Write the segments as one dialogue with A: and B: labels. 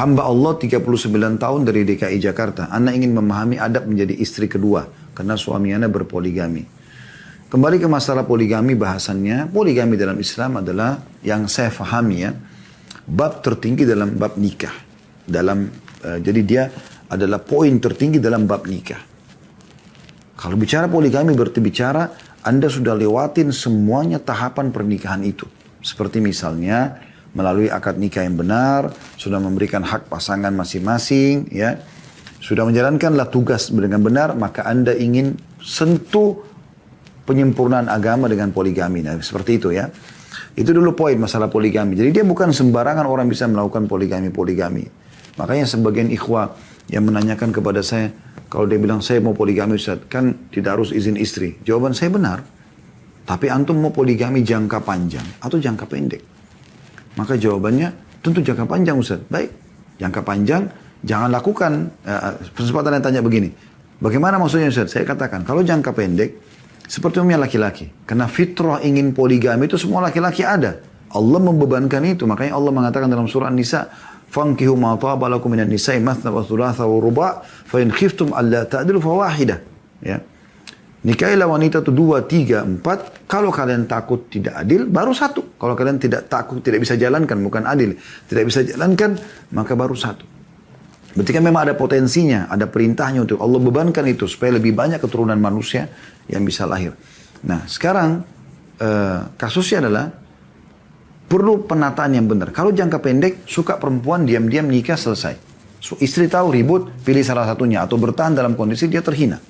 A: Hamba Allah 39 tahun dari DKI Jakarta. Anda ingin memahami adab menjadi istri kedua. Karena suami Anda berpoligami. Kembali ke masalah poligami bahasannya. Poligami dalam Islam adalah yang saya fahami ya. Bab tertinggi dalam bab nikah. Jadi dia adalah poin tertinggi dalam bab nikah. Kalau bicara poligami berarti bicara Anda sudah lewatin semuanya tahapan pernikahan itu. Seperti misalnya melalui akad nikah yang benar, sudah memberikan hak pasangan masing-masing, ya, sudah menjalankanlah tugas dengan benar, maka Anda ingin sentuh penyempurnaan agama dengan poligami. Nah, seperti itu ya. Itu dulu poin masalah poligami. Jadi dia bukan sembarangan orang bisa melakukan poligami. Makanya sebagian ikhwah yang menanyakan kepada saya, kalau dia bilang saya mau poligami Ustaz, kan tidak harus izin istri. Jawaban saya benar. Tapi antum mau poligami jangka panjang atau jangka pendek? Maka jawabannya tentu jangka panjang Ustaz. Baik, jangka panjang jangan lakukan. Kesempatan yang tanya begini, bagaimana maksudnya Ustaz? Saya katakan, kalau jangka pendek, seperti umumnya laki-laki. Karena fitrah ingin poligami itu semua laki-laki ada. Allah membebankan itu. Makanya Allah mengatakan dalam surah An-Nisa, "Fankihu ma taba lakum minan nisa'i mathna wa thulatha wa ruba' fa in khiftum alla ta'dilu fawahidah." Ya. Nikahilah wanita itu 2, 3, 4. Kalau kalian takut tidak adil, baru 1. Kalau kalian tidak takut, tidak bisa jalankan, bukan adil, tidak bisa jalankan, maka baru 1. Berarti kan memang ada potensinya, ada perintahnya untuk Allah bebankan itu, supaya lebih banyak keturunan manusia yang bisa lahir. Nah sekarang kasusnya adalah perlu penataan yang benar. Kalau jangka pendek, suka perempuan diam-diam nikah selesai. So, istri tahu ribut, pilih salah satunya, atau bertahan dalam kondisi dia terhina.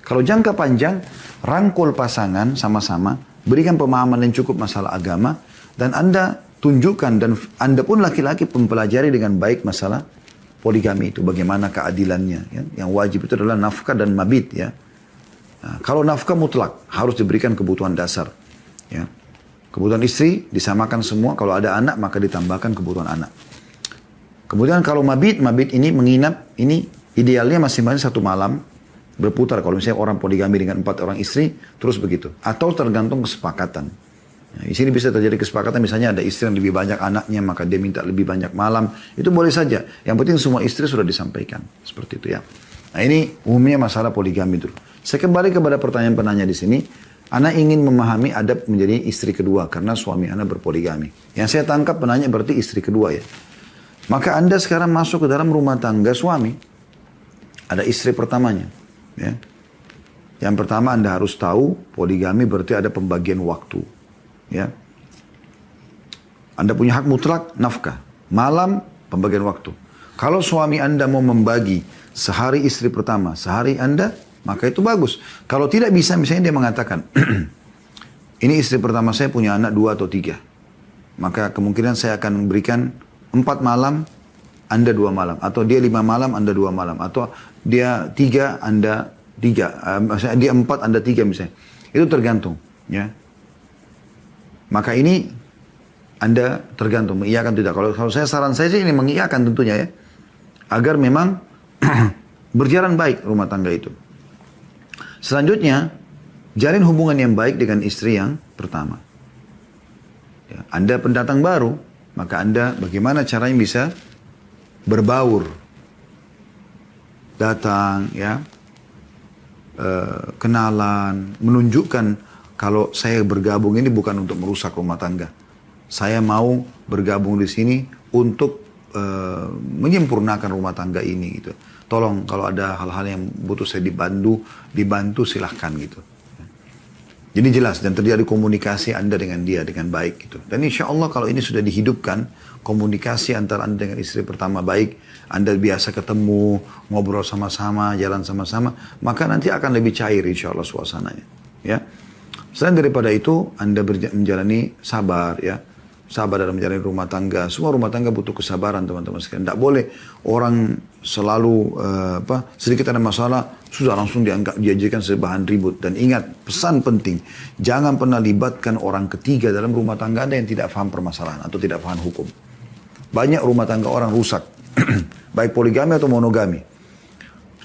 A: Kalau jangka panjang, rangkul pasangan sama-sama, berikan pemahaman yang cukup masalah agama, dan Anda tunjukkan, dan Anda pun laki-laki mempelajari dengan baik masalah poligami itu, bagaimana keadilannya. Ya. Yang wajib itu adalah nafkah dan mabit. Ya. Nah, kalau nafkah mutlak, harus diberikan kebutuhan dasar. Ya. Kebutuhan istri disamakan semua, kalau ada anak maka ditambahkan kebutuhan anak. Kemudian kalau mabit ini menginap, ini idealnya masing-masing 1 malam, berputar kalau misalnya orang poligami dengan 4 orang istri, terus begitu. Atau tergantung kesepakatan. Nah, di sini bisa terjadi kesepakatan, misalnya ada istri yang lebih banyak anaknya, maka dia minta lebih banyak malam. Itu boleh saja. Yang penting semua istri sudah disampaikan. Seperti itu ya. Nah ini umumnya masalah poligami dulu. Saya kembali kepada pertanyaan penanya di sini. Ana ingin memahami adab menjadi istri kedua karena suami Ana berpoligami. Yang saya tangkap penanya berarti istri kedua ya. Maka Anda sekarang masuk ke dalam rumah tangga suami. Ada istri pertamanya. Ya. Yang pertama Anda harus tahu poligami berarti ada pembagian waktu. Ya. Anda punya hak mutlak nafkah. Malam pembagian waktu. Kalau suami Anda mau membagi sehari istri pertama, sehari Anda, maka itu bagus. Kalau tidak bisa, misalnya dia mengatakan, ini istri pertama saya punya anak 2 atau 3. Maka kemungkinan saya akan berikan 4 malam, Anda 2 malam. Atau dia 5 malam, Anda 2 malam. Atau dia 3, Anda 3. Maksudnya dia 4, Anda 3 misalnya. Itu tergantung. Ya. Maka ini Anda tergantung, mengiyakan tidak. Kalau saya saran saya sih ini mengiyakan tentunya ya. Agar memang berjalan baik rumah tangga itu. Selanjutnya, jalin hubungan yang baik dengan istri yang pertama. Ya, Anda pendatang baru, maka Anda bagaimana caranya bisa berbaur. Datang, ya, kenalan, menunjukkan kalau saya bergabung ini bukan untuk merusak rumah tangga. Saya mau bergabung di sini untuk menyempurnakan rumah tangga ini gitu. Tolong kalau ada hal-hal yang butuh saya dibantu silahkan gitu. Jadi jelas dan terjadi komunikasi Anda dengan dia dengan baik gitu. Dan insya Allah kalau ini sudah dihidupkan, komunikasi antara Anda dengan istri pertama baik, Anda biasa ketemu, ngobrol sama-sama, jalan sama-sama, maka nanti akan lebih cair insya Allah suasananya. Ya. Selain daripada itu, Anda menjalani sabar ya. Sabar dalam menjalani rumah tangga. Semua rumah tangga butuh kesabaran teman-teman sekalian. Tidak boleh orang selalu sedikit ada masalah sudah langsung diajarkan sebahan ribut. Dan ingat pesan penting, jangan pernah libatkan orang ketiga dalam rumah tangga Anda yang tidak paham permasalahan atau tidak paham hukum. Banyak rumah tangga orang rusak, baik poligami atau monogami.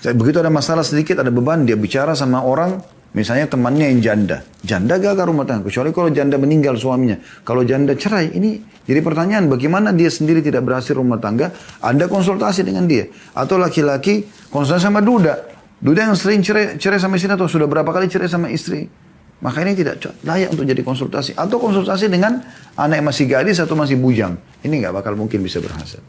A: Begitu ada masalah sedikit, ada beban, dia bicara sama orang Misalnya temannya yang janda. Janda gagal rumah tangga. Kecuali kalau janda meninggal suaminya. Kalau janda cerai, ini jadi pertanyaan. Bagaimana dia sendiri tidak berhasil rumah tangga, Anda konsultasi dengan dia. Atau laki-laki konsultasi sama duda. Duda yang sering cerai sama istri atau sudah berapa kali cerai sama istri. Maka ini tidak layak untuk jadi konsultasi. Atau konsultasi dengan anak yang masih gadis atau masih bujang. Ini nggak bakal mungkin bisa berhasil.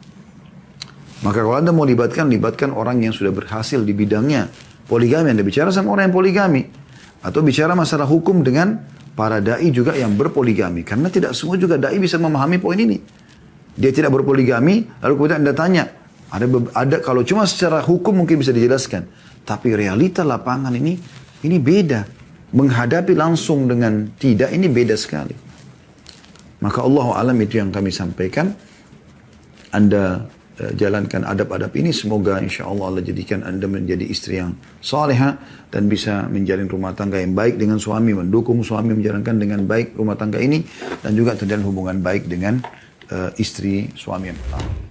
A: Maka kalau Anda mau libatkan orang yang sudah berhasil di bidangnya. Poligami, Anda bicara sama orang yang poligami. Atau bicara masalah hukum dengan para da'i juga yang berpoligami. Karena tidak semua juga da'i bisa memahami poin ini. Dia tidak berpoligami, lalu kemudian Anda tanya. Ada kalau cuma secara hukum mungkin bisa dijelaskan. Tapi realita lapangan ini beda. Menghadapi langsung dengan tidak, ini beda sekali. Maka Allah alam itu yang kami sampaikan. Anda jalankan adab-adab ini. Semoga insya Allah jadikan Anda menjadi istri yang salehah dan bisa menjalin rumah tangga yang baik dengan suami, mendukung suami menjalankan dengan baik rumah tangga ini dan juga terjalin hubungan baik dengan istri suami yang pertama.